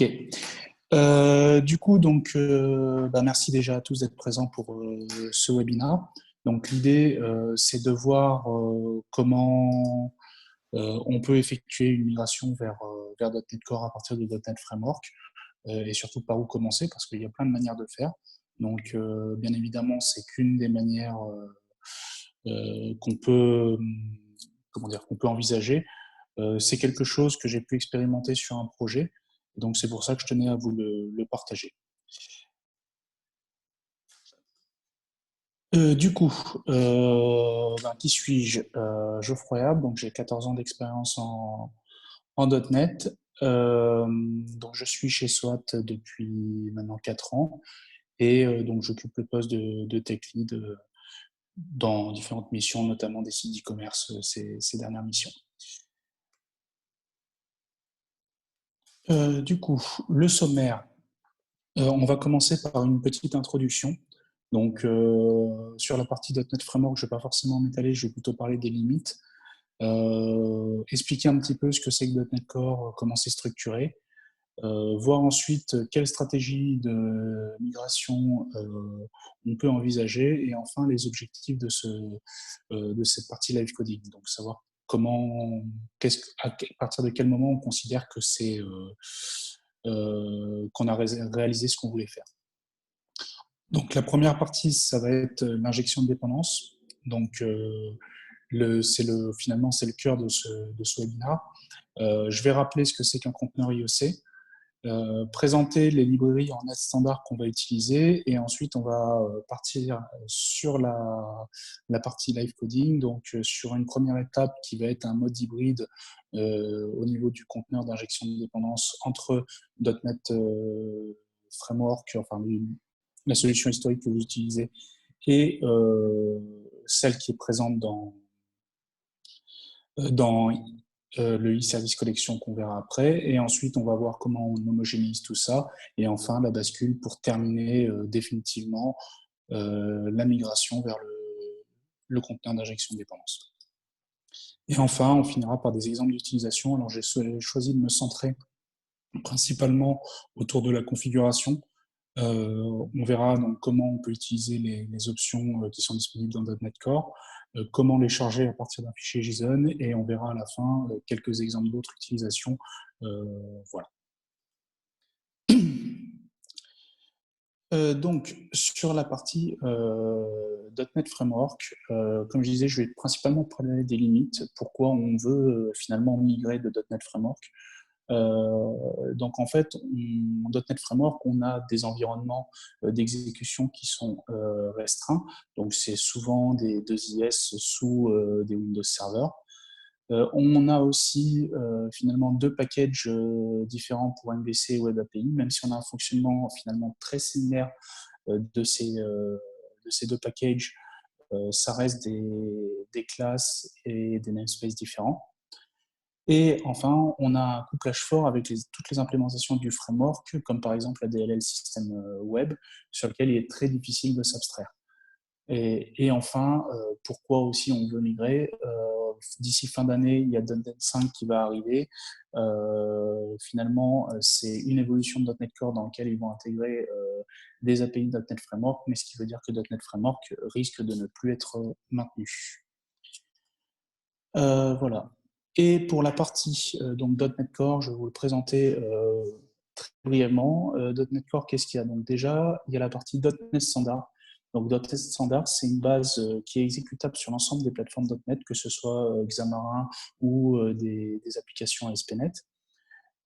Ok. Du coup, merci déjà à tous d'être présents pour ce webinaire. Donc, l'idée, c'est de voir comment on peut effectuer une migration vers .NET Core à partir de .NET Framework et surtout par où commencer parce qu'il y a plein de manières de faire. Donc, bien évidemment, c'est qu'une des manières qu'on peut, qu'on peut envisager. C'est quelque chose que j'ai pu expérimenter sur un projet. Donc, c'est pour ça que je tenais à vous le partager. Qui suis-je? Geoffroy Ab, donc j'ai 14 ans d'expérience en .NET. Donc je suis chez SWAT depuis maintenant 4 ans et donc j'occupe le poste de tech lead dans différentes missions, notamment des sites d'e-commerce ces dernières missions. Le sommaire, on va commencer par une petite introduction. Donc, sur la partie .NET Framework, je ne vais pas forcément m'étaler, je vais plutôt parler des limites, expliquer un petit peu ce que c'est que .NET Core, comment c'est structuré, voir ensuite quelle stratégie de migration on peut envisager, et enfin les objectifs de cette partie live coding. Donc, savoir à partir de quel moment on considère que qu'on a réalisé ce qu'on voulait faire. Donc la première partie, ça va être l'injection de dépendance. Donc finalement c'est le cœur de ce webinaire. Je vais rappeler ce que c'est qu'un conteneur IOC, présenter les librairies en net standard qu'on va utiliser, et ensuite on va partir sur la partie live coding, donc sur une première étape qui va être un mode hybride au niveau du conteneur d'injection de dépendance entre .NET Framework, enfin la solution historique que vous utilisez, et celle qui est présente dans le e-service collection qu'on verra après. Et ensuite, on va voir comment on homogénise tout ça. Et enfin, la bascule pour terminer définitivement la migration vers le conteneur d'injection de dépendance. Et enfin, on finira par des exemples d'utilisation. Alors, j'ai choisi de me centrer principalement autour de la configuration. On verra donc comment on peut utiliser les options qui sont disponibles dans .NET Core, comment les charger à partir d'un fichier JSON, et on verra à la fin quelques exemples d'autres utilisations. Voilà. Donc, sur la partie .NET Framework, comme je disais, je vais principalement parler des limites, pourquoi on veut finalement migrer de .NET Framework. Donc en fait, en .NET Framework, on a des environnements d'exécution qui sont restreints. Donc c'est souvent des 2IS sous des Windows Server. On a aussi finalement deux packages différents pour MVC et Web API, même si on a un fonctionnement finalement très similaire de ces deux packages, ça reste des classes et des namespaces différents. Et enfin, on a un couplage fort avec toutes les implémentations du framework, comme par exemple la DLL System Web, sur lequel il est très difficile de s'abstraire. Et enfin, pourquoi aussi on veut migrer? D'ici fin d'année, il y a .NET 5 qui va arriver. Finalement, c'est une évolution de .NET Core dans laquelle ils vont intégrer des API de .NET Framework, mais ce qui veut dire que .NET Framework risque de ne plus être maintenu. Voilà. Et pour la partie donc .NET Core, je vais vous le présenter très brièvement. .NET Core, qu'est-ce qu'il y a? Donc déjà, il y a la partie .NET Standard. Donc .NET Standard, c'est une base qui est exécutable sur l'ensemble des plateformes .NET, que ce soit Xamarin ou des applications ASP.NET.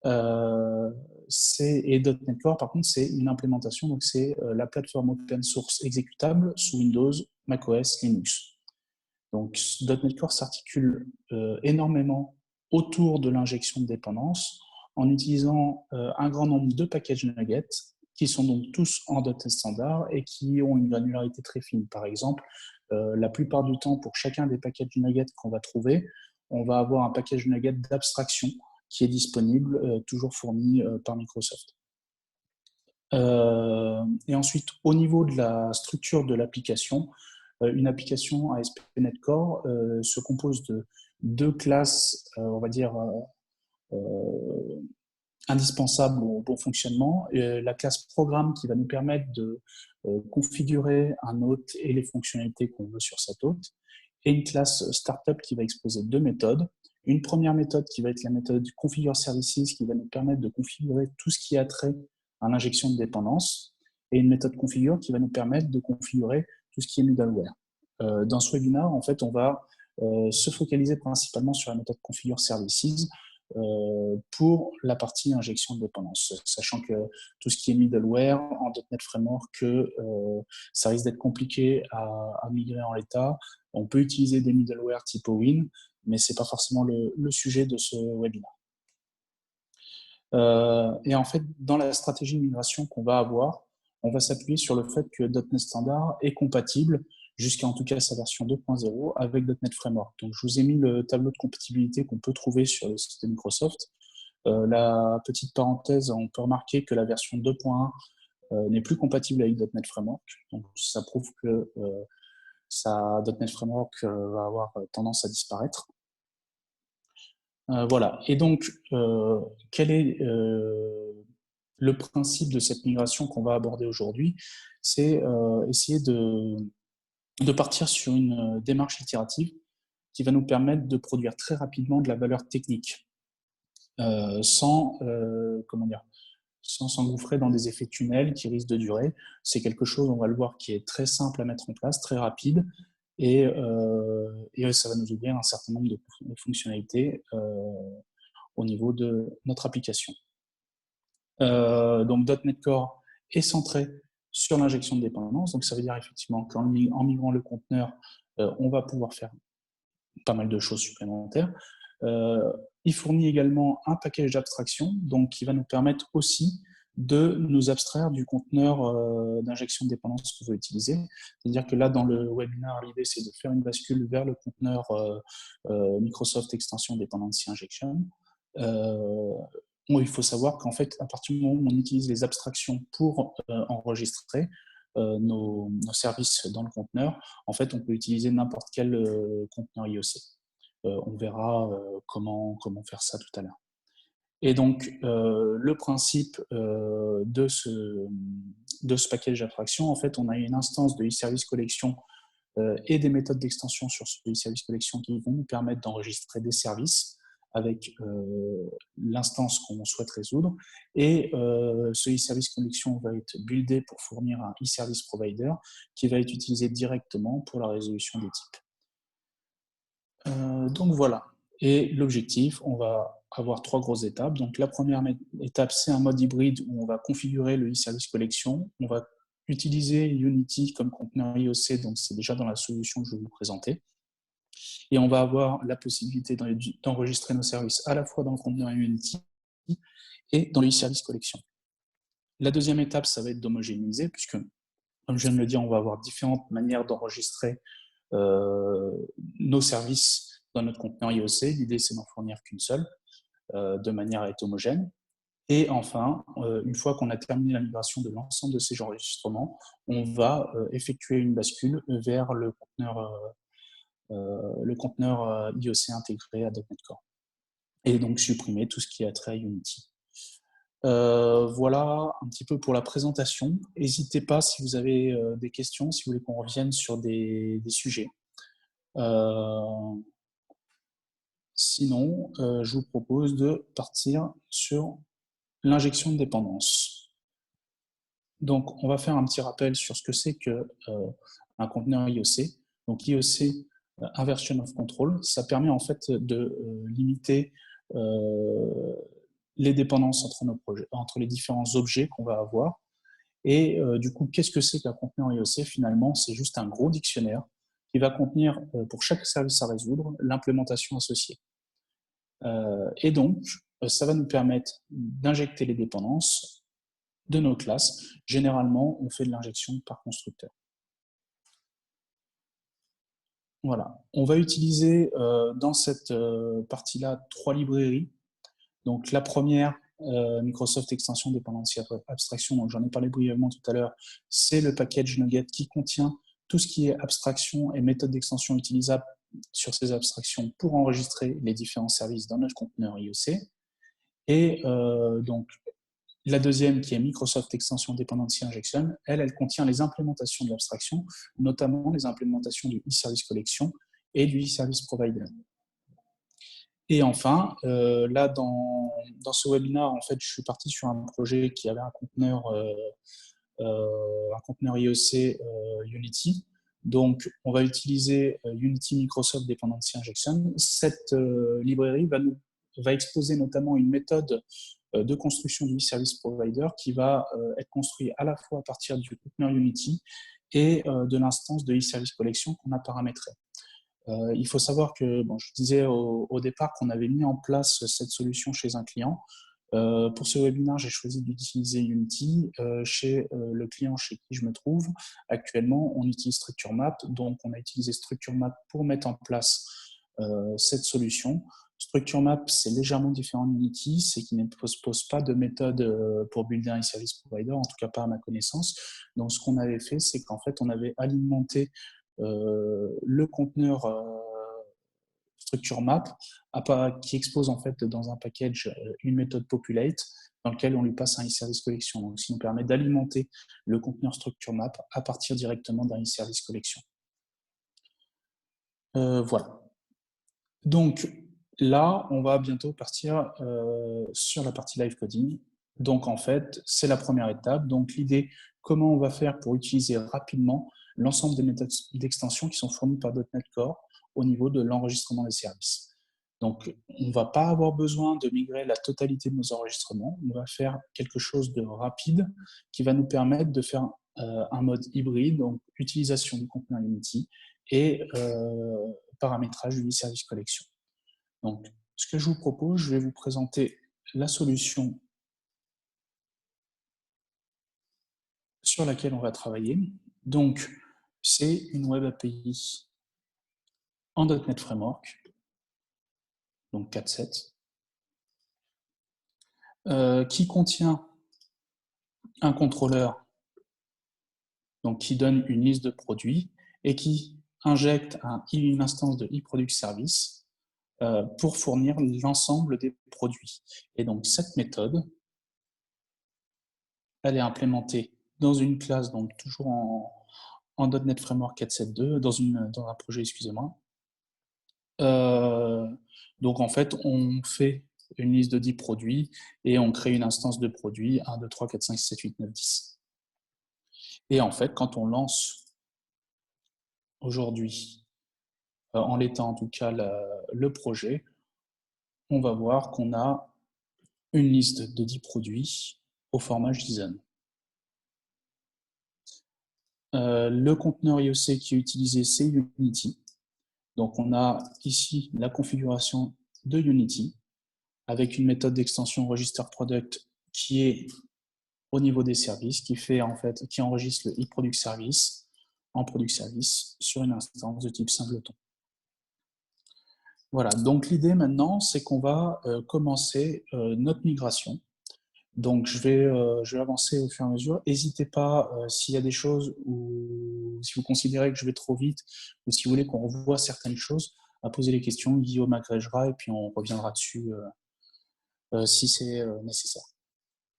Et .NET Core, par contre, c'est une implémentation, donc c'est la plateforme open source exécutable sous Windows, macOS, Linux. Donc, .NET Core s'articule énormément autour de l'injection de dépendance en utilisant un grand nombre de packages nuggets qui sont donc tous en .NET Standard et qui ont une granularité très fine. Par exemple, la plupart du temps, pour chacun des packages nuggets qu'on va trouver, on va avoir un package nugget d'abstraction qui est disponible, toujours fourni par Microsoft. Et ensuite, au niveau de la structure de l'application, une application ASP.NET Core se compose de deux classes, on va dire, indispensable au bon fonctionnement, la classe programme qui va nous permettre de configurer un hôte et les fonctionnalités qu'on veut sur cet hôte, et une classe startup qui va exposer deux méthodes. Une première méthode qui va être la méthode configure services qui va nous permettre de configurer tout ce qui a trait à l'injection de dépendance, et une méthode configure qui va nous permettre de configurer tout ce qui est middleware. Dans ce webinaire, en fait, on va se focaliser principalement sur la méthode configure services pour la partie injection de dépendance, sachant que tout ce qui est middleware en .NET Framework, ça risque d'être compliqué à migrer en l'état. On peut utiliser des middleware type OWIN, mais ce n'est pas forcément le sujet de ce webinaire. Et en fait, dans la stratégie de migration qu'on va avoir, on va s'appuyer sur le fait que .NET Standard est compatible jusqu'à en tout cas sa version 2.0 avec .NET Framework. Donc, je vous ai mis le tableau de compatibilité qu'on peut trouver sur le site de Microsoft. La petite parenthèse, on peut remarquer que la version 2.1 n'est plus compatible avec .NET Framework. Donc, ça prouve que .NET Framework va avoir tendance à disparaître. Voilà. Et donc, quel est le principe de cette migration qu'on va aborder aujourd'hui? C'est essayer de partir sur une démarche itérative qui va nous permettre de produire très rapidement de la valeur technique, sans s'engouffrer dans des effets tunnels qui risquent de durer. C'est quelque chose, on va le voir, qui est très simple à mettre en place, très rapide, et ça va nous ouvrir un certain nombre de fonctionnalités au niveau de notre application. Donc .NET Core est centré sur l'injection de dépendance, donc ça veut dire effectivement qu'en migrant le conteneur, on va pouvoir faire pas mal de choses supplémentaires. Il fournit également un package d'abstraction, donc qui va nous permettre aussi de nous abstraire du conteneur d'injection de dépendance qu'on veut utiliser. C'est-à-dire que là, dans le webinaire, l'idée, c'est de faire une bascule vers le conteneur Microsoft Extension Dependency Injection. Il faut savoir qu'en fait, à partir du moment où on utilise les abstractions pour enregistrer nos services dans le conteneur, en fait, on peut utiliser n'importe quel conteneur IOC. On verra comment faire ça tout à l'heure. Et donc, le principe de ce package d'abstraction, en fait, on a une instance de e-service collection et des méthodes d'extension sur ce e-service collection qui vont nous permettre d'enregistrer des services avec l'instance qu'on souhaite résoudre. Et ce e-service collection va être buildé pour fournir un e-service provider qui va être utilisé directement pour la résolution des types. Donc voilà. Et l'objectif, on va avoir trois grosses étapes. Donc la première étape, c'est un mode hybride où on va configurer le e-service collection. On va utiliser Unity comme conteneur IOC, donc c'est déjà dans la solution que je vais vous présenter. Et on va avoir la possibilité d'enregistrer nos services à la fois dans le conteneur Unity et dans le e-service collection. La deuxième étape, ça va être d'homogénéiser, puisque, comme je viens de le dire, on va avoir différentes manières d'enregistrer nos services dans notre conteneur IOC. L'idée, c'est d'en fournir qu'une seule, de manière à être homogène. Et enfin, une fois qu'on a terminé la migration de l'ensemble de ces enregistrements, on va effectuer une bascule vers le conteneur IOC intégré à .NET Core. Et donc supprimer tout ce qui a trait à Unity. Voilà un petit peu pour la présentation. N'hésitez pas si vous avez des questions, si vous voulez qu'on revienne sur des sujets. Sinon, je vous propose de partir sur l'injection de dépendance. Donc, on va faire un petit rappel sur ce que c'est qu'un conteneur IOC. Donc, IOC, Inversion of Control, ça permet en fait de limiter les dépendances entre les différents objets qu'on va avoir. Et du coup, qu'est-ce que c'est qu'un conteneur IOC? Finalement, c'est juste un gros dictionnaire qui va contenir, pour chaque service à résoudre, l'implémentation associée. Et donc, ça va nous permettre d'injecter les dépendances de nos classes. Généralement, on fait de l'injection par constructeur. Voilà. On va utiliser dans cette partie-là 3 librairies. Donc, la première, Microsoft Extension Dependency Abstraction, donc j'en ai parlé brièvement tout à l'heure, c'est le package Nugget qui contient tout ce qui est abstraction et méthode d'extension utilisable sur ces abstractions pour enregistrer les différents services dans notre conteneur IOC. Et donc, la deuxième, qui est Microsoft Extension Dependency Injection, elle contient les implémentations de l'abstraction, notamment les implémentations du e-service collection et du e-service provider. Et enfin, là, dans ce webinaire, en fait, je suis parti sur un projet qui avait un conteneur IEC Unity. Donc, on va utiliser Unity Microsoft Dependency Injection. Cette librairie va exposer notamment une méthode de construction du service provider qui va être construit à la fois à partir du conteneur Unity et de l'instance de e-service collection qu'on a paramétré. Il faut savoir que, bon, je disais au départ qu'on avait mis en place cette solution chez un client. Pour ce webinaire, j'ai choisi d'utiliser Unity. Chez le client chez qui je me trouve, actuellement, on utilise StructureMap. Donc, on a utilisé StructureMap pour mettre en place cette solution. StructureMap, c'est légèrement différent de Unity, c'est qu'il ne pose pas de méthode pour builder un service provider, en tout cas pas à ma connaissance. Donc, ce qu'on avait fait, c'est qu'en fait, on avait alimenté le conteneur structure map qui expose en fait dans un package une méthode populate dans lequel on lui passe un e-service collection. Donc, ce qui nous permet d'alimenter le conteneur structure map à partir directement d'un e-service collection. Voilà. Donc là, on va bientôt partir sur la partie live coding. Donc en fait, c'est la première étape. Donc l'idée, comment on va faire pour utiliser rapidement l'ensemble des méthodes d'extension qui sont fournies par .NET Core au niveau de l'enregistrement des services. Donc on ne va pas avoir besoin de migrer la totalité de nos enregistrements. On va faire quelque chose de rapide qui va nous permettre de faire un mode hybride, donc utilisation du conteneur Unity et paramétrage du service collection. Donc, ce que je vous propose, je vais vous présenter la solution sur laquelle on va travailler. Donc, c'est une Web API en .NET Framework, donc 4.7, qui contient un contrôleur donc, qui donne une liste de produits et qui injecte une instance de eProduct Service pour fournir l'ensemble des produits. Et donc, cette méthode, elle est implémentée dans une classe, donc toujours en .NET Framework 4.7.2, dans un projet, excusez-moi. Donc, en fait, on fait une liste de 10 produits et on crée une instance de produits 1, 2, 3, 4, 5, 6, 7, 8, 9, 10. Et en fait, quand on lance aujourd'hui, en l'état en tout cas, le projet, on va voir qu'on a une liste de 10 produits au format JSON. Le conteneur IEC qui est utilisé, c'est Unity. Donc, on a ici la configuration de Unity avec une méthode d'extension register product qui est au niveau des services, qui enregistre le eProduct Service en product service sur une instance de type singleton. Voilà, donc l'idée maintenant, c'est qu'on va commencer notre migration. Donc je vais avancer au fur et à mesure. N'hésitez pas, s'il y a des choses ou si vous considérez que je vais trop vite ou si vous voulez qu'on revoie certaines choses, à poser les questions. Guillaume agrégera et puis on reviendra dessus si c'est nécessaire.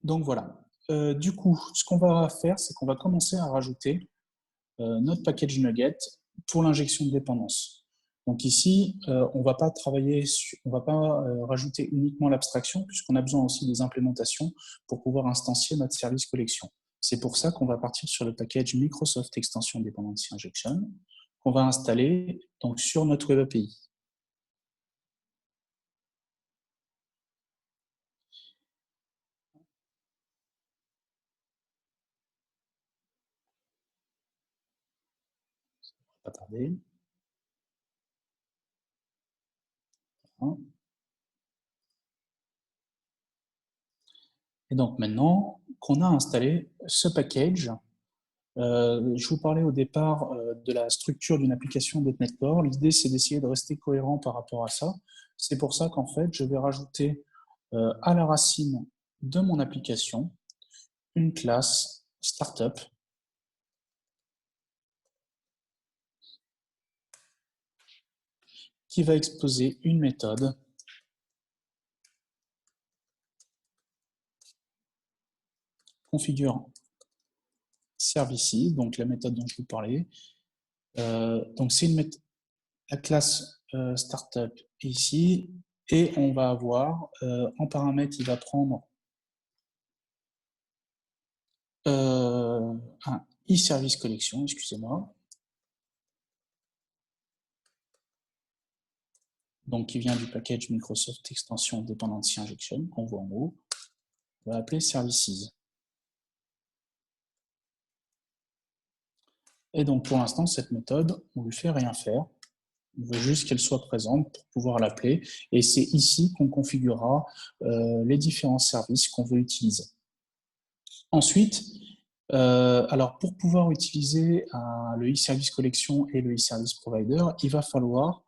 Donc voilà. Du coup, ce qu'on va faire, c'est qu'on va commencer à rajouter notre package Nugget pour l'injection de dépendance. Donc ici, on ne va pas rajouter uniquement l'abstraction puisqu'on a besoin aussi des implémentations pour pouvoir instancier notre service collection. C'est pour ça qu'on va partir sur le package Microsoft Extension Dependency Injection qu'on va installer donc, sur notre Web API. Pas tarder. Et donc maintenant qu'on a installé ce package, je vous parlais au départ de la structure d'une application .NET Core. L'idée, c'est d'essayer de rester cohérent par rapport à ça. C'est pour ça qu'en fait, je vais rajouter à la racine de mon application une classe Startup qui va exposer une méthode configure services, donc la méthode dont je vous parlais. Donc c'est la classe startup ici, et on va avoir en paramètre, il va prendre un e-service collection, excusez-moi, donc qui vient du package Microsoft Extension Dependency Injection qu'on voit en haut. On va appeler services. Et donc pour l'instant, cette méthode, on ne lui fait rien faire. On veut juste qu'elle soit présente pour pouvoir l'appeler. Et c'est ici qu'on configurera les différents services qu'on veut utiliser. Ensuite, alors pour pouvoir utiliser le e-service collection et le e-service provider, il va falloir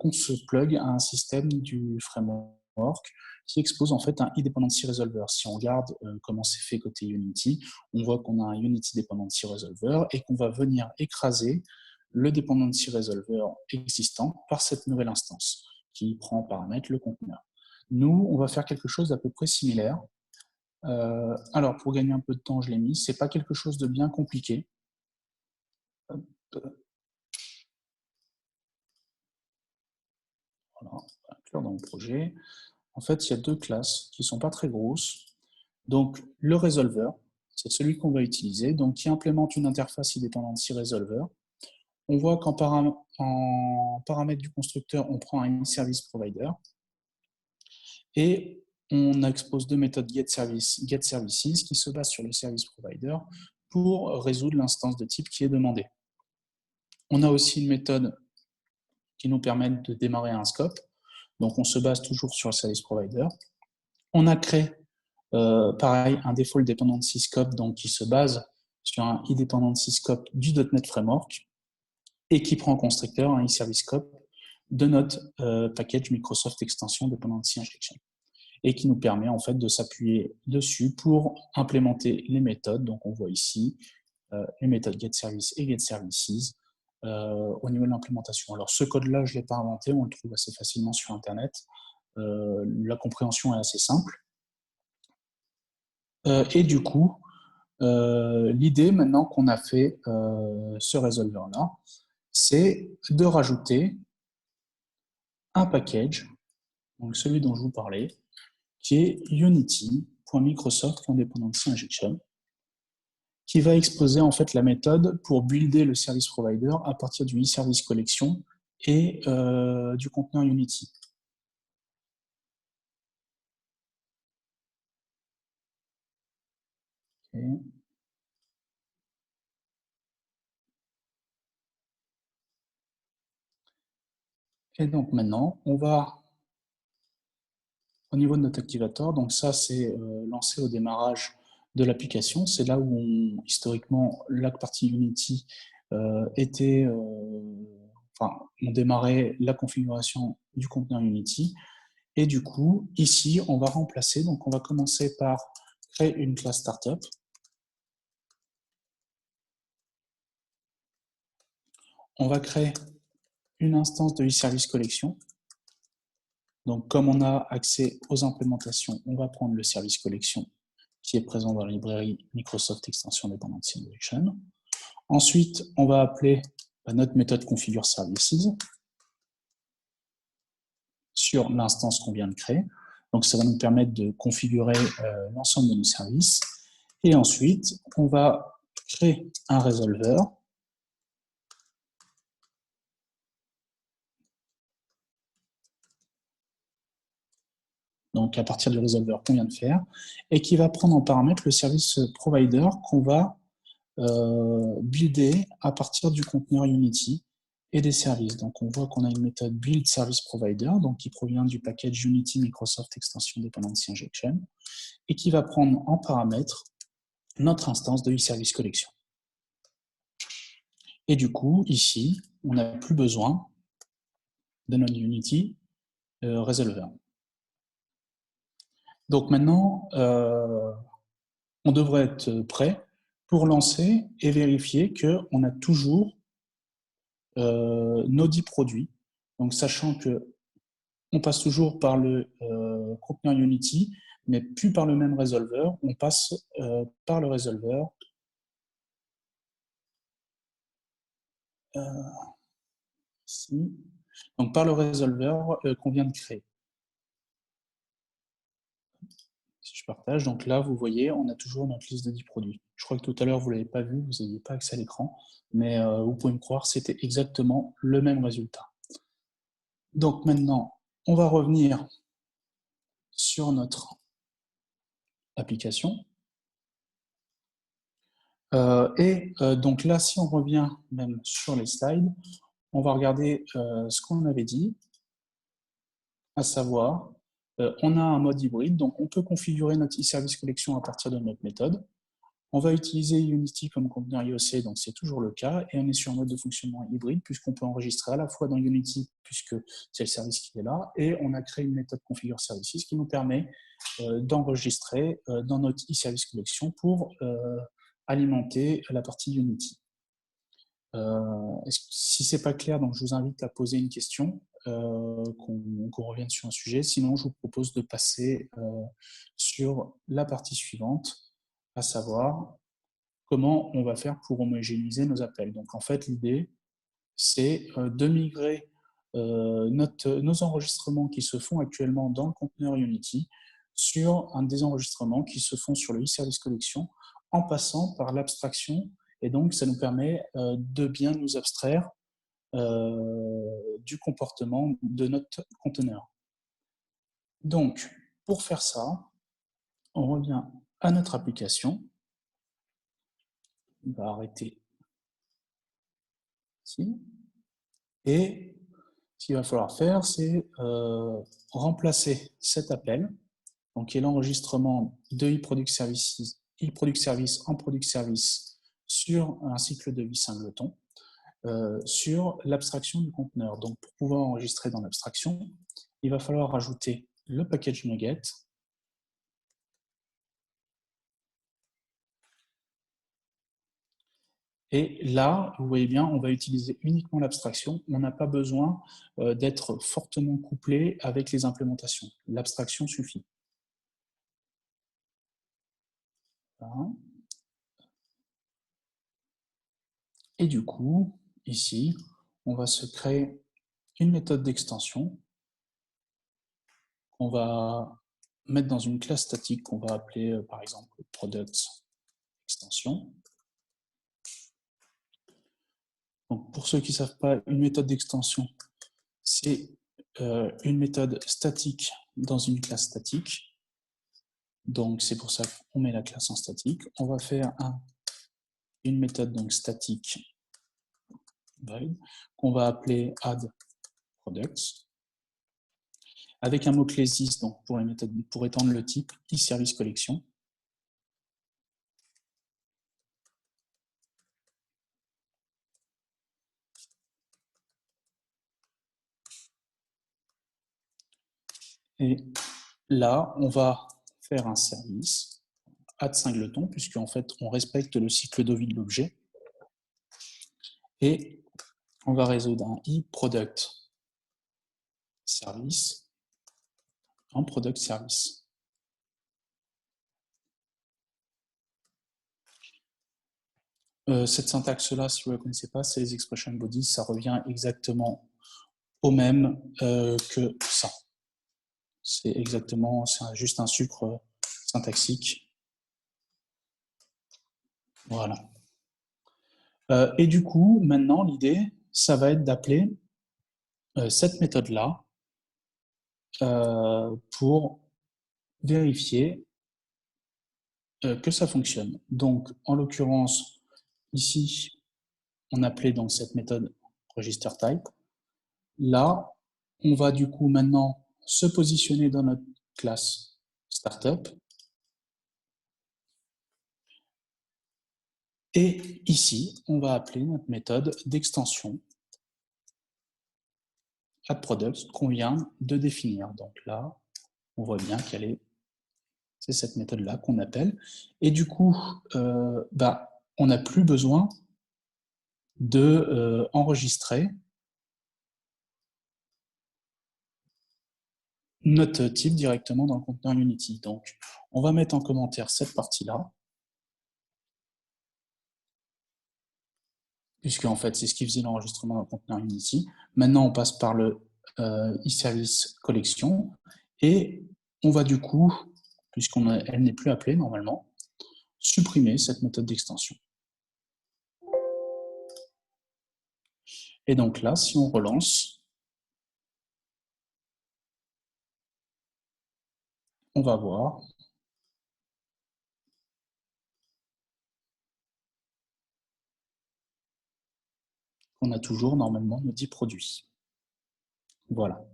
qu'on se plug à un système du framework qui expose en fait un e-dependency resolver. Si on regarde comment c'est fait côté Unity, on voit qu'on a un Unity dependency resolver et qu'on va venir écraser le dependency resolver existant par cette nouvelle instance qui prend en paramètre le conteneur. Nous, on va faire quelque chose d'à peu près similaire. Alors, pour gagner un peu de temps, je l'ai mis. C'est pas quelque chose de bien compliqué. Voilà, on va inclure dans le projet. En fait, il y a deux classes qui ne sont pas très grosses. Donc, le resolver, c'est celui qu'on va utiliser, donc qui implémente une interface e-dependency resolver. On voit qu'en paramètre du constructeur, on prend un service provider et on expose deux méthodes getServices qui se basent sur le service provider pour résoudre l'instance de type qui est demandée. On a aussi une méthode qui nous permet de démarrer un scope. Donc, on se base toujours sur le service provider. On a créé, pareil, un default dependency scope donc, qui se base sur un e-dependency scope du .NET Framework et qui prend en constructeur un e-service scope de notre package Microsoft Extension Dependency Injection et qui nous permet en fait de s'appuyer dessus pour implémenter les méthodes. Donc, on voit ici les méthodes getService et getServices au niveau de l'implémentation. Alors, ce code-là, je ne l'ai pas inventé, on le trouve assez facilement sur Internet. La compréhension est assez simple. Et du coup, l'idée, maintenant qu'on a fait ce resolver-là, c'est de rajouter un package, donc celui dont je vous parlais, qui est unity.microsoft.dependency injection, qui va exposer en fait la méthode pour builder le service provider à partir du e-service collection et du conteneur Unity. Okay. Et donc maintenant, on va au niveau de notre activator, donc ça c'est lancé au démarrage de l'application, c'est là où historiquement la partie Unity était, enfin on démarrait la configuration du conteneur Unity, et du coup ici on va remplacer, donc on va commencer par créer une classe startup. On va créer une instance de e-service collection. Donc, comme on a accès aux implémentations, on va prendre le service collection qui est présent dans la librairie Microsoft Extension Dependency Injection. Ensuite, on va appeler notre méthode configure services sur l'instance qu'on vient de créer. Donc, ça va nous permettre de configurer l'ensemble de nos services. Et ensuite, on va créer un resolver. Donc à partir du resolver qu'on vient de faire, et qui va prendre en paramètre le service provider qu'on va builder à partir du conteneur Unity et des services. Donc on voit qu'on a une méthode build service provider, donc qui provient du package Unity Microsoft Extension Dependency Injection, et qui va prendre en paramètre notre instance de e-service collection. Et du coup, ici, on n'a plus besoin de notre Unity resolver. Donc maintenant, on devrait être prêt pour lancer et vérifier qu'on a toujours nos 10 produits. Donc, sachant qu'on passe toujours par le conteneur Unity, mais plus par le même résolveur, on passe par le résolveur ici, donc par le résolveur qu'on vient de créer. Si je partage, donc là, vous voyez, on a toujours notre liste de 10 produits. Je crois que tout à l'heure, vous ne l'avez pas vu, vous n'aviez pas accès à l'écran, mais vous pouvez me croire, c'était exactement le même résultat. Donc maintenant, on va revenir sur notre application. Donc là, si on revient même sur les slides, on va regarder ce qu'on avait dit, à savoir, on a un mode hybride, donc on peut configurer notre e-service collection à partir de notre méthode. On va utiliser Unity comme conteneur IOC, donc c'est toujours le cas, et on est sur un mode de fonctionnement hybride, puisqu'on peut enregistrer à la fois dans Unity, puisque c'est le service qui est là, et on a créé une méthode configure services qui nous permet d'enregistrer dans notre e-service collection pour alimenter la partie Unity. Si ce n'est pas clair, donc je vous invite à poser une question, qu'on revienne sur un sujet. Sinon, je vous propose de passer sur la partie suivante, à savoir comment on va faire pour homogénéiser nos appels. Donc en fait, l'idée, c'est de migrer nos enregistrements qui se font actuellement dans le conteneur Unity sur un des enregistrements qui se font sur le e-service collection en passant par l'abstraction. Et donc, ça nous permet de bien nous abstraire du comportement de notre conteneur. Donc, pour faire ça, on revient à notre application. On va arrêter ici. Et ce qu'il va falloir faire, c'est remplacer cet appel, donc qui est l'enregistrement de eProduct Service en Product Service sur un cycle de vie singleton, sur l'abstraction du conteneur. Donc pour pouvoir enregistrer dans l'abstraction, il va falloir rajouter le package NuGet. Et là, vous voyez bien, on va utiliser uniquement l'abstraction. On n'a pas besoin d'être fortement couplé avec les implémentations. L'abstraction suffit. Voilà. Et du coup, ici, on va se créer une méthode d'extension qu'on va mettre dans une classe statique qu'on va appeler par exemple product extension. Donc, pour ceux qui ne savent pas, une méthode d'extension, c'est une méthode statique dans une classe statique. Donc, c'est pour ça qu'on met la classe en statique. On va faire une méthode donc statique qu'on va appeler add products avec un mot-clé this donc pour étendre le type e-service collection. Et là, on va faire un service add singleton, puisqu'en fait, on respecte le cycle de vie de l'objet. Et on va résoudre un e-product service en product service. Cette syntaxe-là, si vous ne la connaissez pas, c'est les expression bodies. Ça revient exactement au même que ça. C'est exactement, c'est juste un sucre syntaxique. Voilà. Et du coup, maintenant, l'idée, ça va être d'appeler cette méthode-là pour vérifier que ça fonctionne. Donc, en l'occurrence, ici, on appelait donc cette méthode register type. Là, on va du coup maintenant se positionner dans notre classe startup. Et ici, on va appeler notre méthode d'extension addProducts qu'on vient de définir. Donc là, on voit bien qu'elle est, c'est cette méthode-là qu'on appelle. Et du coup, on n'a plus besoin de enregistrer notre type directement dans le conteneur Unity. Donc, on va mettre en commentaire cette partie-là, puisque en fait, c'est ce qui faisait l'enregistrement dans le conteneur Unity. Maintenant, on passe par le e-service collection, et on va du coup, puisqu'elle n'est plus appelée normalement, supprimer cette méthode d'extension. Et donc là, si on relance, on va voir qu'on a toujours normalement nos 10 produits. Voilà.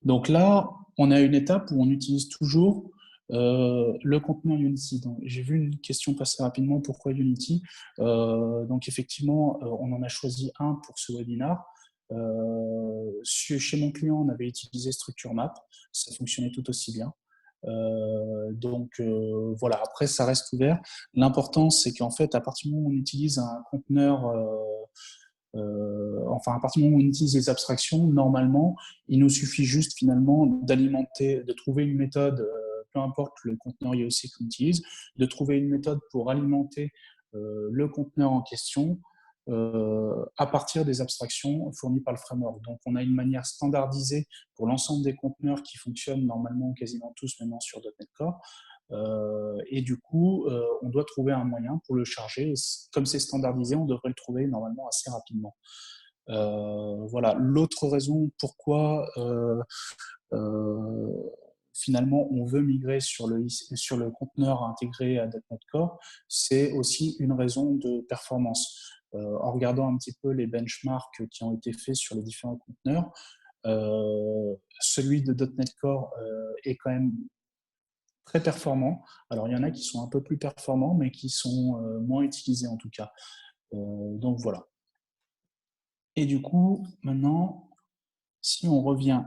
Donc là, on a une étape où on utilise toujours le conteneur Unity. J'ai vu une question passer rapidement, pourquoi Unity? Donc effectivement, on en a choisi un pour ce webinar. Chez mon client, on avait utilisé StructureMap, ça fonctionnait tout aussi bien. Voilà, après ça reste ouvert. L'important, c'est qu'en fait, à partir du moment où on utilise un conteneur à partir du moment où on utilise les abstractions, normalement, il nous suffit juste finalement d'alimenter, de trouver une méthode, peu importe le conteneur IOC qu'on utilise, de trouver une méthode pour alimenter le conteneur en question à partir des abstractions fournies par le framework. Donc, on a une manière standardisée pour l'ensemble des conteneurs qui fonctionnent normalement quasiment tous maintenant sur .NET Core. Et du coup, on doit trouver un moyen pour le charger. Et comme c'est standardisé, on devrait le trouver normalement assez rapidement. Voilà. L'autre raison pourquoi finalement on veut migrer sur le conteneur intégré à .NET Core, c'est aussi une raison de performance. En regardant un petit peu les benchmarks qui ont été faits sur les différents conteneurs, celui de .NET Core est quand même très performants. Alors, il y en a qui sont un peu plus performants, mais qui sont moins utilisés en tout cas. Donc, voilà. Et du coup, maintenant, si on revient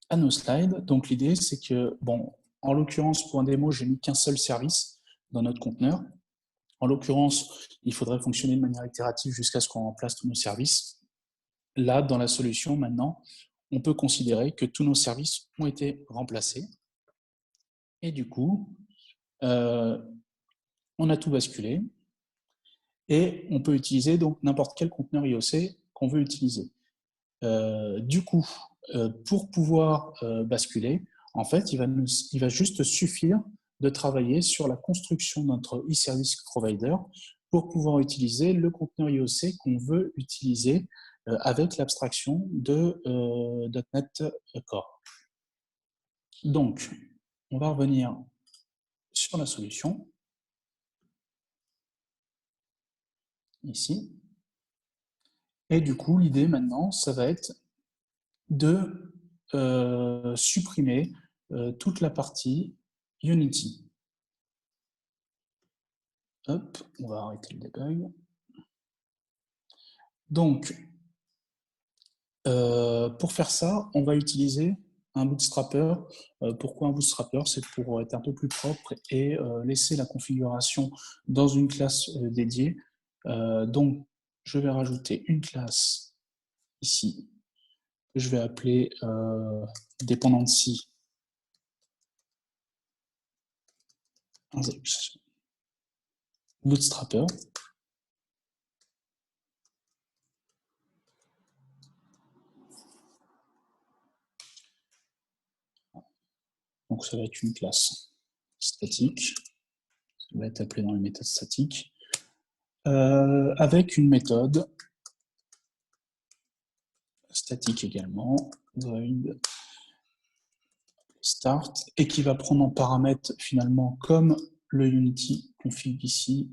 à nos slides, donc l'idée, c'est que, bon, en l'occurrence, pour un démo, j'ai mis qu'un seul service dans notre conteneur. En l'occurrence, il faudrait fonctionner de manière itérative jusqu'à ce qu'on remplace tous nos services. Là, dans la solution, maintenant, on peut considérer que tous nos services ont été remplacés. Et du coup, on a tout basculé et on peut utiliser donc n'importe quel conteneur IOC qu'on veut utiliser. Du coup, pour pouvoir basculer, en fait, il va juste suffire de travailler sur la construction de notre e-service provider pour pouvoir utiliser le conteneur IOC qu'on veut utiliser avec l'abstraction de .NET Core. Donc, on va revenir sur la solution. Ici. Et du coup, l'idée maintenant, ça va être de supprimer toute la partie Unity. Hop, on va arrêter le debug. Donc, pour faire ça, on va utiliser un bootstrapper. Pourquoi un bootstrapper? C'est pour être un peu plus propre et laisser la configuration dans une classe dédiée. Donc, je vais rajouter une classe ici que je vais appeler dependency bootstrapper. Donc ça va être une classe statique, ça va être appelé dans les méthodes statiques, avec une méthode statique également, void start, et qui va prendre en paramètre finalement comme le Unity config ici,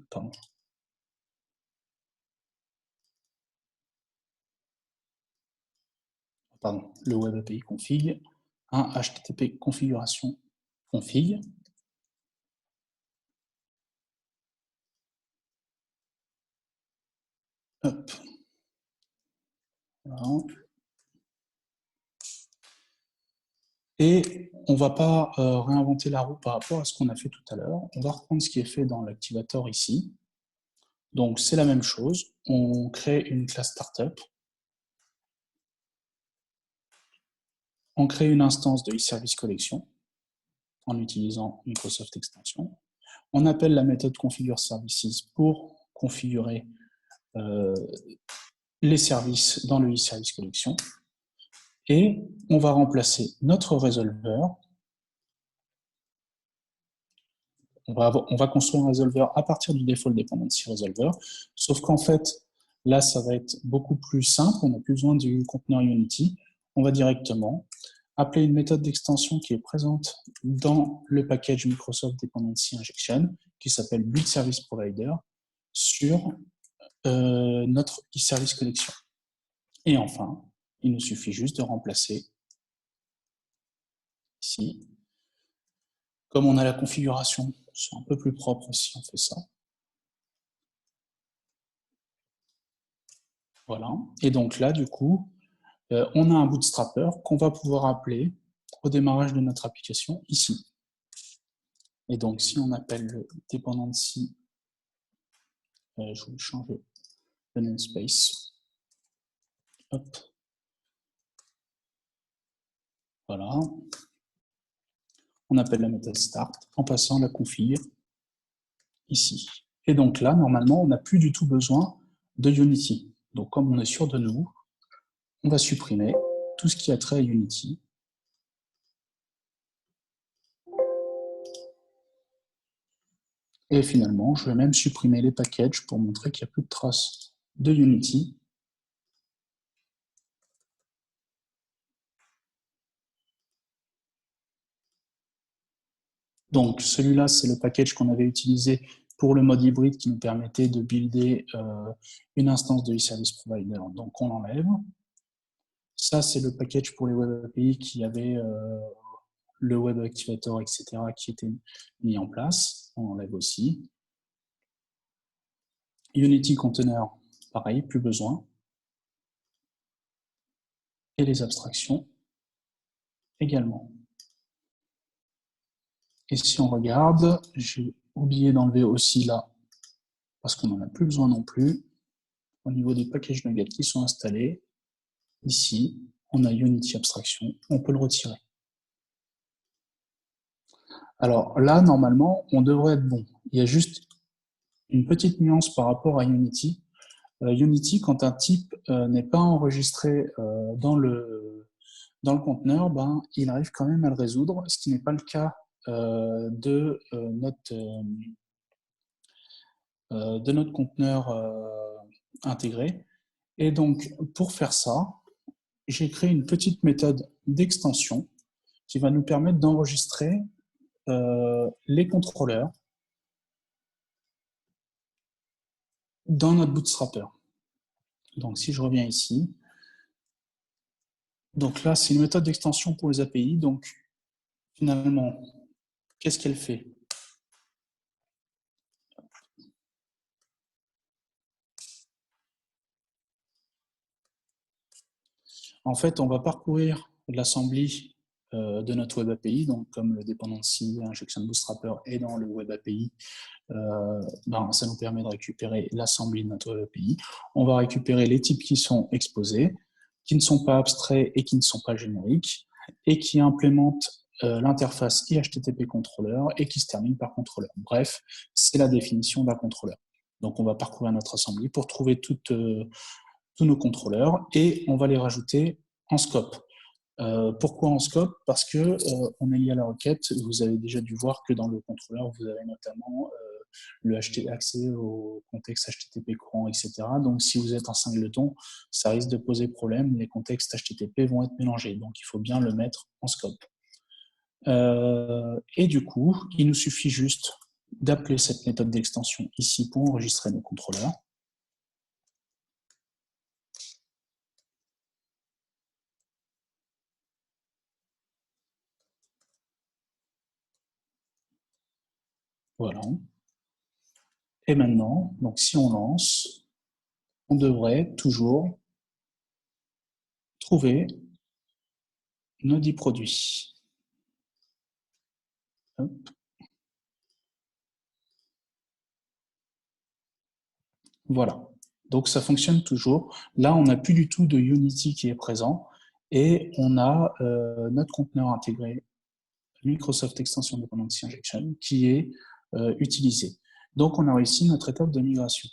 le web API config, un HTTP configuration config. Hop. Voilà. Et on ne va pas réinventer la roue par rapport à ce qu'on a fait tout à l'heure. On va reprendre ce qui est fait dans l'activator ici. Donc c'est la même chose. On crée une classe startup. On crée une instance de eService Collection en utilisant Microsoft Extension. On appelle la méthode configure services pour configurer les services dans le eService Collection. Et on va remplacer notre résolveur. On va construire un résolveur à partir du default dependency resolver, sauf qu'en fait, là, ça va être beaucoup plus simple. On n'a plus besoin du conteneur Unity. On va directement appeler une méthode d'extension qui est présente dans le package Microsoft Dependency Injection, qui s'appelle Build Service Provider, sur notre eService Collection. Et enfin, il nous suffit juste de remplacer ici. Comme on a la configuration, c'est un peu plus propre si on fait ça. Voilà. Et donc là, du coup, on a un bootstrapper qu'on va pouvoir appeler au démarrage de notre application ici. Et donc, si on appelle le dependency, je vais changer le namespace. Hop. Voilà. On appelle la méthode start en passant la config ici. Et donc là, normalement, on n'a plus du tout besoin de Unity. Donc, comme on est sûr de nous, on va supprimer tout ce qui a trait à Unity. Et finalement, je vais même supprimer les packages pour montrer qu'il n'y a plus de traces de Unity. Donc, celui-là, c'est le package qu'on avait utilisé pour le mode hybride qui nous permettait de builder une instance de eService Provider. Donc, on l'enlève. Ça, c'est le package pour les Web API qui avait le Web Activator, etc., qui était mis en place. On l'enlève aussi. Unity Container, pareil, plus besoin. Et les abstractions également. Et si on regarde, j'ai oublié d'enlever aussi là, parce qu'on n'en a plus besoin non plus. Au niveau des packages nuggets qui sont installés, ici, on a Unity Abstraction, on peut le retirer. Alors là, normalement, on devrait être bon. Il y a juste une petite nuance par rapport à Unity. Unity, quand un type n'est pas enregistré dans le conteneur, ben, il arrive quand même à le résoudre, ce qui n'est pas le cas de notre conteneur intégré. Et donc, pour faire ça, j'ai créé une petite méthode d'extension qui va nous permettre d'enregistrer les contrôleurs dans notre Bootstrapper. Donc, si je reviens ici, donc là, c'est une méthode d'extension pour les API. Donc, finalement, qu'est-ce qu'elle fait? En fait, on va parcourir l'assembly de notre Web API, donc comme le dependency injection bootstrapper est dans le Web API, ben, ça nous permet de récupérer l'assembly de notre Web API. On va récupérer les types qui sont exposés, qui ne sont pas abstraits et qui ne sont pas génériques, et qui implémentent l'interface IHTTP controller et qui se termine par contrôleur. Bref, c'est la définition d'un contrôleur. Donc on va parcourir notre assembly pour trouver tous nos contrôleurs et on va les rajouter en scope. Pourquoi en scope? Parce que on est lié à la requête. Vous avez déjà dû voir que dans le contrôleur, vous avez notamment le accès au contexte HTTP courant, etc. Donc, si vous êtes un singleton, ça risque de poser problème. Les contextes HTTP vont être mélangés. Donc, il faut bien le mettre en scope. Et du coup, il nous suffit juste d'appeler cette méthode d'extension ici pour enregistrer nos contrôleurs. Voilà. Et maintenant, donc si on lance, on devrait toujours trouver nos 10 produits. Hop. Voilà. Donc ça fonctionne toujours. Là, on n'a plus du tout de Unity qui est présent. et on a notre conteneur intégré Microsoft Extension Dependency Injection qui est utilisé. Donc, on a réussi notre étape de migration.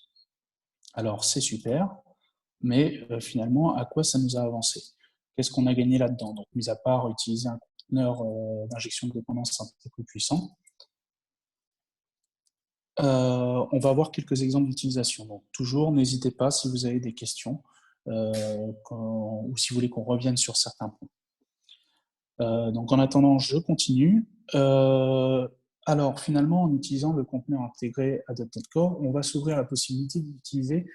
Alors, c'est super, mais finalement, à quoi ça nous a avancé? Qu'est-ce qu'on a gagné là-dedans? Donc, mis à part utiliser un conteneur d'injection de dépendance un peu plus puissant, on va voir quelques exemples d'utilisation. Donc, toujours, n'hésitez pas si vous avez des questions ou si vous voulez qu'on revienne sur certains points. Donc, en attendant, je continue. Alors, finalement, en utilisant le conteneur intégré à .NET Core, on va s'ouvrir la possibilité d'utiliser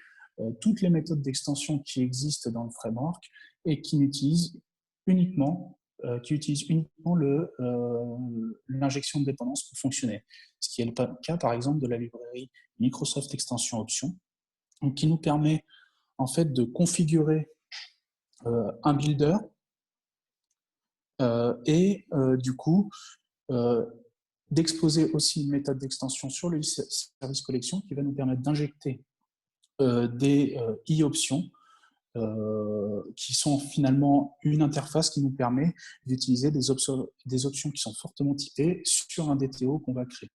toutes les méthodes d'extension qui existent dans le framework et qui utilisent uniquement l'injection de dépendance pour fonctionner. Ce qui est le cas, par exemple, de la librairie Microsoft Extension Options, qui nous permet en fait de configurer un builder et du coup d'exposer aussi une méthode d'extension sur le service collection qui va nous permettre d'injecter des e-options qui sont finalement une interface qui nous permet d'utiliser des options qui sont fortement typées sur un DTO qu'on va créer.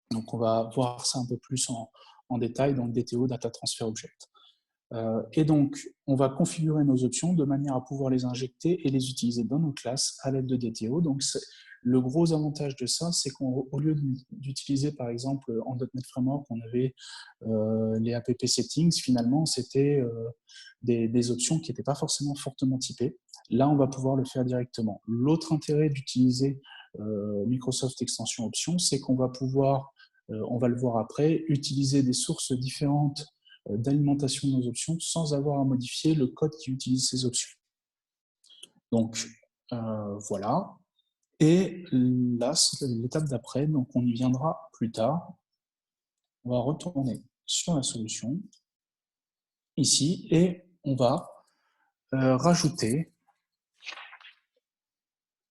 Donc on va voir ça un peu plus en détail dans le DTO Data Transfer Object. Et donc, on va configurer nos options de manière à pouvoir les injecter et les utiliser dans nos classes à l'aide de DTO. Donc, le gros avantage de ça, c'est qu'au lieu d'utiliser, par exemple, en .NET Framework, on avait les app settings, finalement, c'était des options qui n'étaient pas forcément fortement typées. Là, on va pouvoir le faire directement. L'autre intérêt d'utiliser Microsoft Extension Options, c'est qu'on va pouvoir, on va le voir après, utiliser des sources différentes d'alimentation de nos options sans avoir à modifier le code qui utilise ces options. Donc, voilà. Et là, c'est l'étape d'après, donc on y viendra plus tard. On va retourner sur la solution, ici, et on va rajouter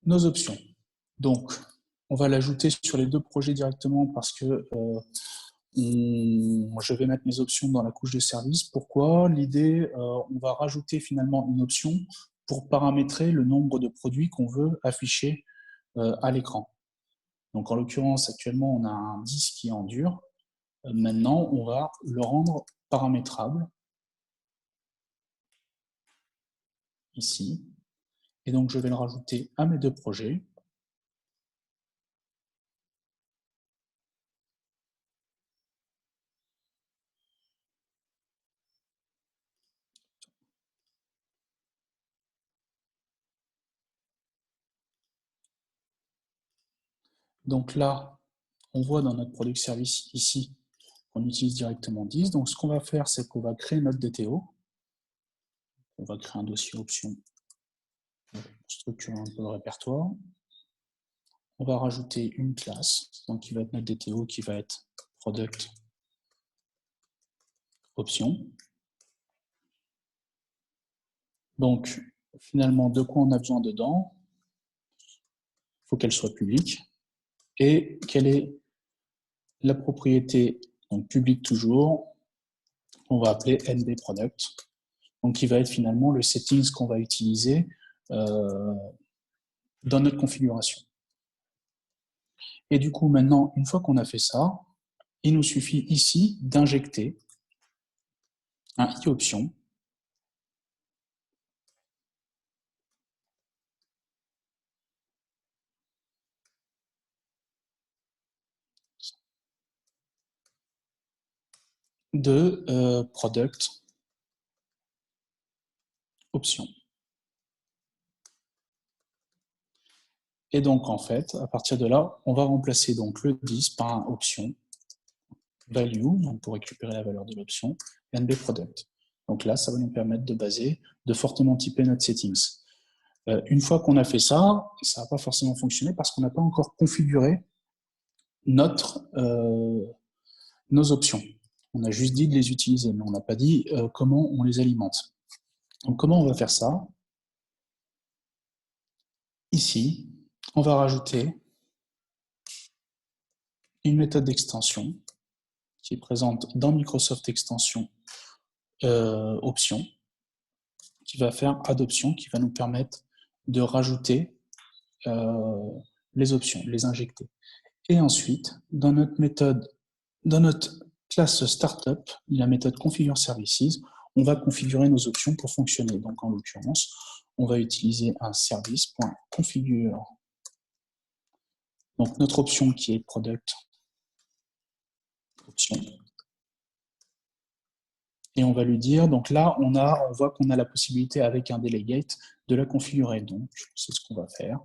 nos options. Donc, on va l'ajouter sur les deux projets directement parce que je vais mettre mes options dans la couche de service. Pourquoi? L'idée, on va rajouter finalement une option pour paramétrer le nombre de produits qu'on veut afficher à l'écran. Donc en l'occurrence, actuellement, on a un 10 qui est en dur. Maintenant, on va le rendre paramétrable, ici. Et donc, je vais le rajouter à mes deux projets. Donc là, on voit dans notre product service ici qu'on utilise directement 10. Donc ce qu'on va faire, c'est qu'on va créer notre DTO. On va créer un dossier option pour structurer un peu le répertoire. On va rajouter une classe, donc qui va être notre DTO, qui va être product option. Donc finalement, de quoi on a besoin dedans? Il faut qu'elle soit publique. Et quelle est la propriété, donc publique toujours, on va appeler NDProduct, donc qui va être finalement le settings qu'on va utiliser dans notre configuration. Et du coup, maintenant, une fois qu'on a fait ça, il nous suffit ici d'injecter un i-option de product option. Et donc, en fait, à partir de là, on va remplacer donc le 10 par un option value, donc pour récupérer la valeur de l'option, NBProduct. Donc là, ça va nous permettre de fortement typer notre settings. Une fois qu'on a fait ça, ça n'a pas forcément fonctionné parce qu'on n'a pas encore configuré nos options. On a juste dit de les utiliser, mais on n'a pas dit comment on les alimente. Donc comment on va faire ça? Ici, on va rajouter une méthode d'extension qui est présente dans Microsoft Extension Options, qui va faire adoption, qui va nous permettre de rajouter les options, les injecter. Et ensuite, dans notre méthode, dans notre classe startup, la méthode configure services, on va configurer nos options pour fonctionner. Donc en l'occurrence, on va utiliser un service.configure. Donc notre option qui est product option. Et on va lui dire, donc là, on voit qu'on a la possibilité avec un delegate de la configurer. Donc, c'est ce qu'on va faire.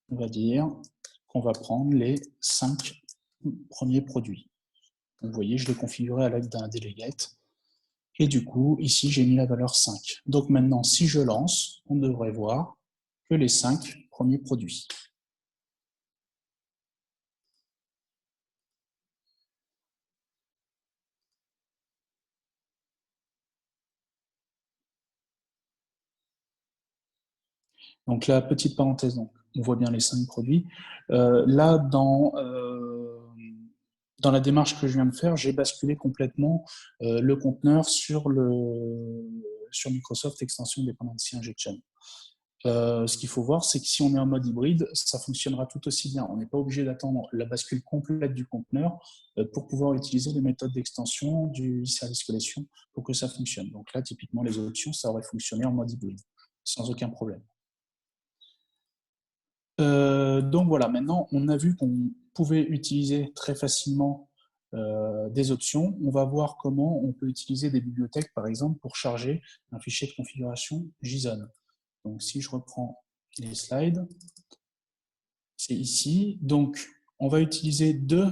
On va dire qu'on va prendre les 5 premiers produits. Donc, vous voyez, je l'ai configuré à l'aide d'un delegate. Et du coup, ici, j'ai mis la valeur 5. Donc maintenant, si je lance, on devrait voir que les 5 premiers produits. Donc là, petite parenthèse, donc, on voit bien les 5 produits. Là, dans la démarche que je viens de faire, j'ai basculé complètement le conteneur sur Microsoft Extension Dependency Injection. Ce qu'il faut voir, c'est que si on est en mode hybride, ça fonctionnera tout aussi bien. On n'est pas obligé d'attendre la bascule complète du conteneur pour pouvoir utiliser les méthodes d'extension du service collection pour que ça fonctionne. Donc là, typiquement, les options, ça aurait fonctionné en mode hybride, sans aucun problème. Donc voilà, maintenant, on a vu qu'on pouvait utiliser très facilement des options. On va voir comment on peut utiliser des bibliothèques, par exemple, pour charger un fichier de configuration JSON. Donc si je reprends les slides, c'est ici. Donc on va utiliser deux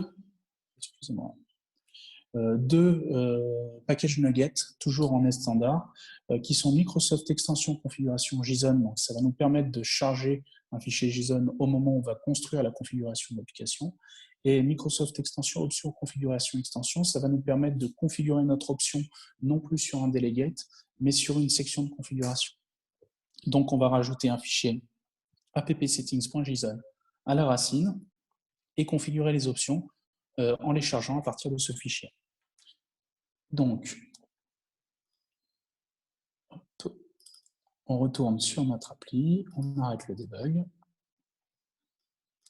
packages nuggets, toujours en S standard, qui sont Microsoft Extension Configuration JSON. Donc ça va nous permettre de charger un fichier JSON au moment où on va construire la configuration de l'application. Et Microsoft Extension Option Configuration Extension, ça va nous permettre de configurer notre option non plus sur un delegate, mais sur une section de configuration. Donc on va rajouter un fichier appsettings.json à la racine et configurer les options en les chargeant à partir de ce fichier. Donc, on retourne sur notre appli, on arrête le debug,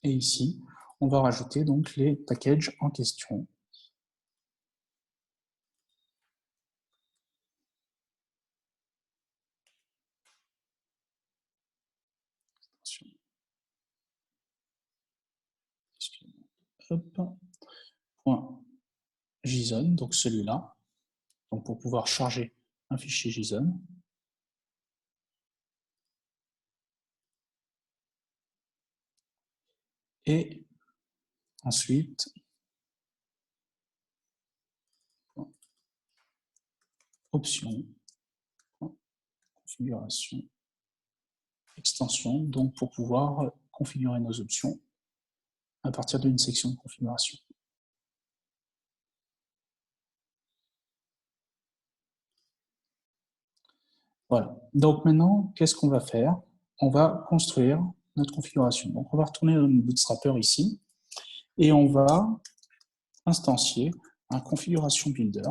et ici, on va rajouter donc les packages en question. Hop. Point JSON, donc celui-là, donc pour pouvoir charger un fichier JSON. Et ensuite, option, configuration, extension, donc pour pouvoir configurer nos options à partir d'une section de configuration. Voilà. Donc maintenant, qu'est-ce qu'on va faire? On va construire notre configuration. Donc on va retourner dans le Bootstrapper ici et on va instancier un configuration builder.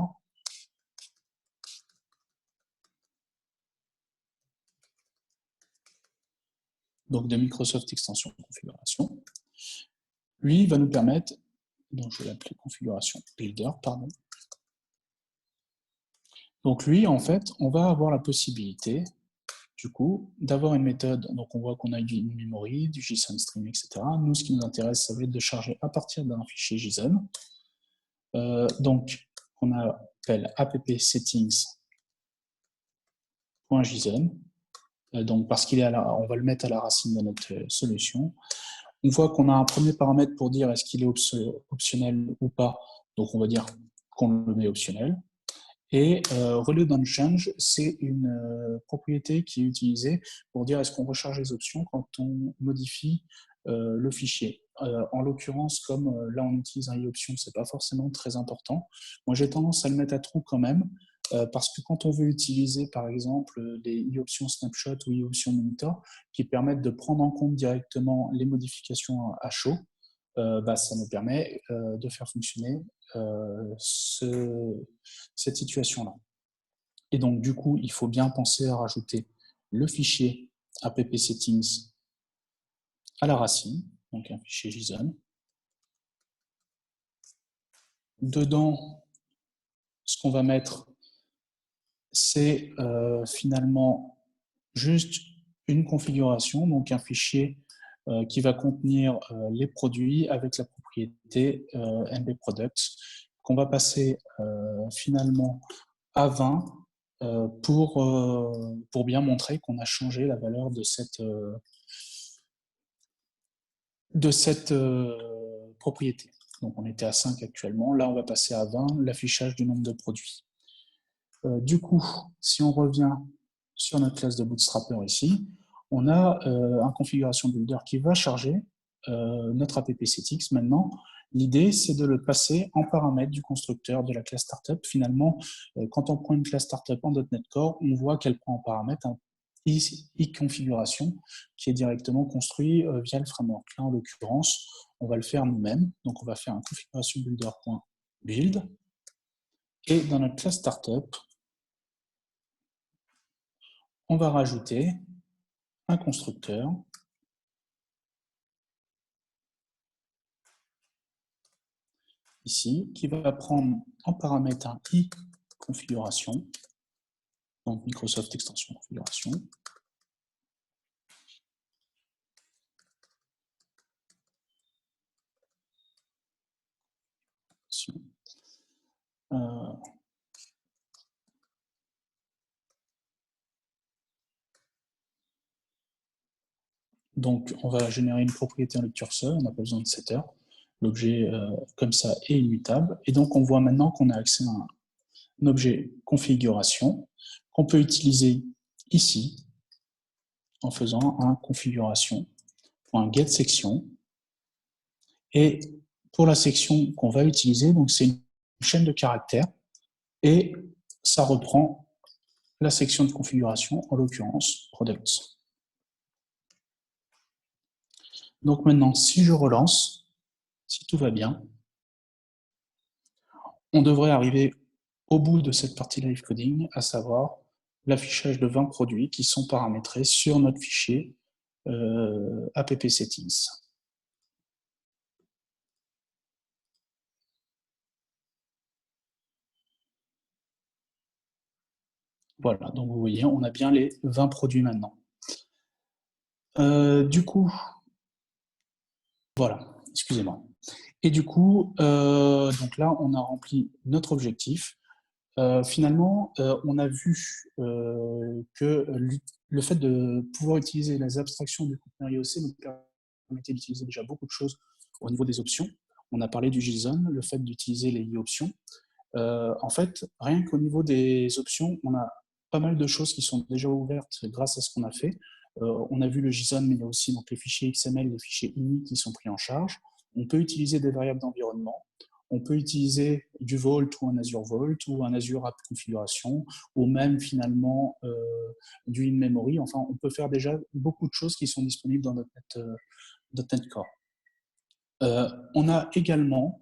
Donc de Microsoft Extension Configuration. Lui va nous permettre, donc je vais l'appeler configuration builder, pardon. Donc lui, en fait, on va avoir la possibilité, du coup, d'avoir une méthode. Donc on voit qu'on a du memory, du JSON stream, etc. Nous, ce qui nous intéresse, ça va être de charger à partir d'un fichier JSON. Donc, on appelle appsettings.json. Donc, parce qu'il est on va le mettre à la racine de notre solution. On voit qu'on a un premier paramètre pour dire est-ce qu'il est optionnel ou pas. Donc, on va dire qu'on le met optionnel. Et Relay Don't Change, c'est une propriété qui est utilisée pour dire est-ce qu'on recharge les options quand on modifie le fichier. En l'occurrence, comme là on utilise un iOption, c'est pas forcément très important. Moi j'ai tendance à le mettre à true quand même, parce que quand on veut utiliser par exemple des iOption Snapshot ou iOption Monitor qui permettent de prendre en compte directement les modifications à chaud, ça nous permet de faire fonctionner cette situation-là. Et donc, du coup, il faut bien penser à rajouter le fichier app-settings à la racine, donc un fichier JSON. Dedans, ce qu'on va mettre, c'est finalement juste une configuration, donc un fichier qui va contenir les produits avec la propriété mbproducts, qu'on va passer finalement à 20 pour bien montrer qu'on a changé la valeur de cette propriété. Donc on était à 5 actuellement, là on va passer à 20, l'affichage du nombre de produits. Du coup, si on revient sur notre classe de Bootstrapper ici, on a un configuration builder qui va charger notre app-settings. Maintenant, l'idée, c'est de le passer en paramètre du constructeur de la classe startup. Finalement, quand on prend une classe startup en .NET Core, on voit qu'elle prend en paramètre un i-configuration qui est directement construit via le framework. Là, en l'occurrence, on va le faire nous-mêmes. Donc, on va faire un configuration builder.build. Et dans notre classe startup, on va rajouter un constructeur ici qui va prendre en paramètre un i configuration, donc Microsoft extension configuration. Donc, on va générer une propriété en lecture seule, on n'a pas besoin de setter. L'objet, comme ça, est immutable. Et donc, on voit maintenant qu'on a accès à un objet configuration qu'on peut utiliser ici en faisant un configuration.getSection. Et pour la section qu'on va utiliser, donc c'est une chaîne de caractères et ça reprend la section de configuration, en l'occurrence products. Donc maintenant, si je relance, si tout va bien, on devrait arriver au bout de cette partie live coding, à savoir l'affichage de 20 produits qui sont paramétrés sur notre fichier app-settings. Voilà, donc vous voyez, on a bien les 20 produits maintenant. Du coup, voilà, excusez-moi. Et du coup, donc là, on a rempli notre objectif. Finalement, on a vu que le fait de pouvoir utiliser les abstractions du conteneur IOC nous permettait d'utiliser déjà beaucoup de choses au niveau des options. On a parlé du JSON, le fait d'utiliser les i-options. En fait, rien qu'au niveau des options, on a pas mal de choses qui sont déjà ouvertes grâce à ce qu'on a fait. On a vu le JSON, mais il y a aussi donc, les fichiers XML, les fichiers INI qui sont pris en charge. On peut utiliser des variables d'environnement. On peut utiliser du Vault ou un Azure Vault ou un Azure App Configuration ou même finalement du in-memory. Enfin, on peut faire déjà beaucoup de choses qui sont disponibles dans .NET Core. On a également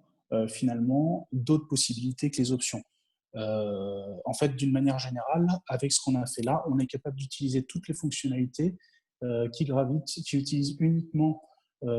finalement d'autres possibilités que les options. En fait, d'une manière générale, avec ce qu'on a fait là, on est capable d'utiliser toutes les fonctionnalités qui gravitent, qui utilisent uniquement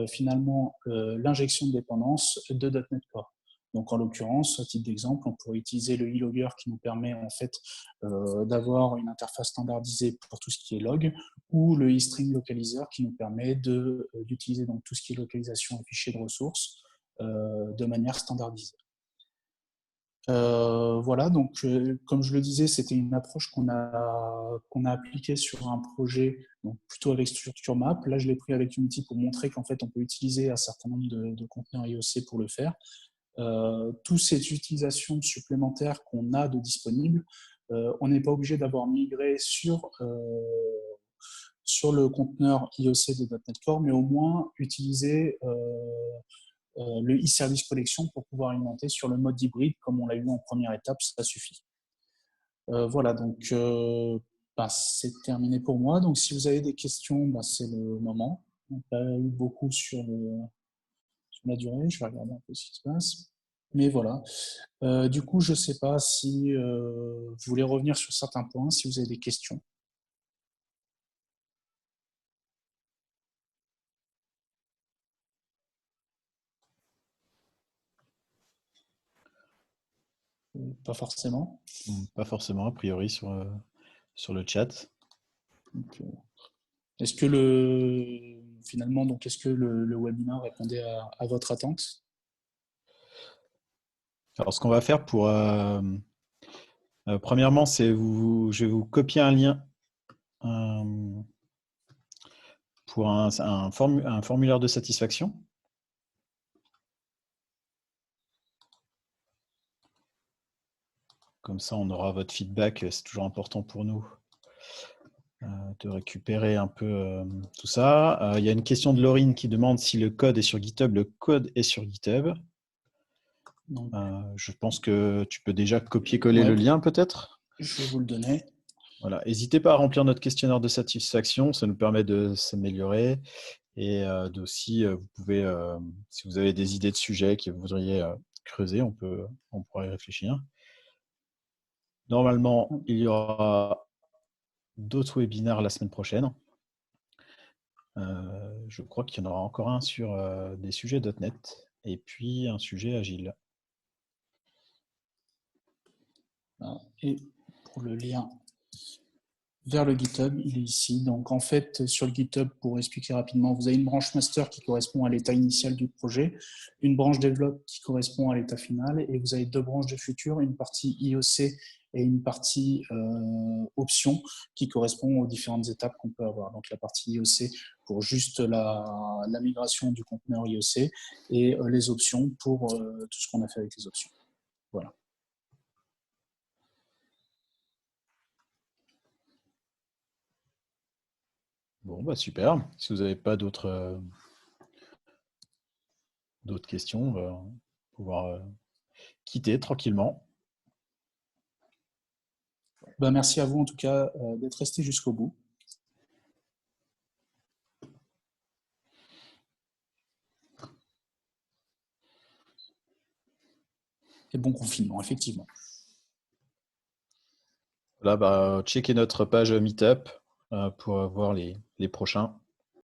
finalement l'injection de dépendance de .NET Core. Donc en l'occurrence, à titre d'exemple, on pourrait utiliser le e-logger qui nous permet en fait d'avoir une interface standardisée pour tout ce qui est log, ou le eString localizer qui nous permet d'utiliser donc tout ce qui est localisation et fichiers de ressources de manière standardisée. Voilà, donc comme je le disais, c'était une approche qu'on a appliquée sur un projet donc plutôt avec Structure Map. Là, je l'ai pris avec Unity pour montrer qu'en fait, on peut utiliser un certain nombre de conteneurs IOC pour le faire. Toutes ces utilisations supplémentaires qu'on a de disponibles, on n'est pas obligé d'avoir migré sur le conteneur IOC de .NET Core, mais au moins utiliser le e-service collection pour pouvoir alimenter sur le mode hybride, comme on l'a eu en première étape, ça suffit. Voilà, donc c'est terminé pour moi. Donc si vous avez des questions, c'est le moment. On n'a pas eu beaucoup sur la durée, je vais regarder un peu ce qui se passe. Mais voilà. Du coup, je ne sais pas si vous voulez revenir sur certains points, si vous avez des questions. Pas forcément. Pas forcément, a priori, sur le chat. Donc, est-ce que finalement, donc, est-ce que le webinaire répondait à votre attente? Alors, ce qu'on va faire premièrement, je vais vous copier un lien pour un formulaire de satisfaction. Comme ça, on aura votre feedback. C'est toujours important pour nous de récupérer un peu tout ça. Il y a une question de Laurine qui demande si le code est sur GitHub. Le code est sur GitHub. Donc, Je pense que tu peux déjà copier-coller ouais, le lien peut-être. je vais vous le donner. Voilà. N'hésitez pas à remplir notre questionnaire de satisfaction. Ça nous permet de s'améliorer. Et aussi, vous pouvez, si vous avez des idées de sujets que vous voudriez creuser, on pourra y réfléchir. Normalement, il y aura d'autres webinaires la semaine prochaine. Je crois qu'il y en aura encore un sur des sujets .NET et puis un sujet agile. Et pour le lien vers le GitHub, il est ici. Donc en fait, sur le GitHub, pour expliquer rapidement, vous avez une branche master qui correspond à l'état initial du projet, une branche develop qui correspond à l'état final, et vous avez deux branches de futur, une partie IOC et une partie option qui correspond aux différentes étapes qu'on peut avoir. Donc la partie IOC pour juste la migration du conteneur IOC et les options pour tout ce qu'on a fait avec les options. Voilà. Bon, bah super. Si vous n'avez pas d'autres questions, on va pouvoir quitter tranquillement. Ben, merci à vous en tout cas d'être resté jusqu'au bout. Et bon confinement, effectivement. Là, bah, checkez notre page Meetup pour voir les prochains.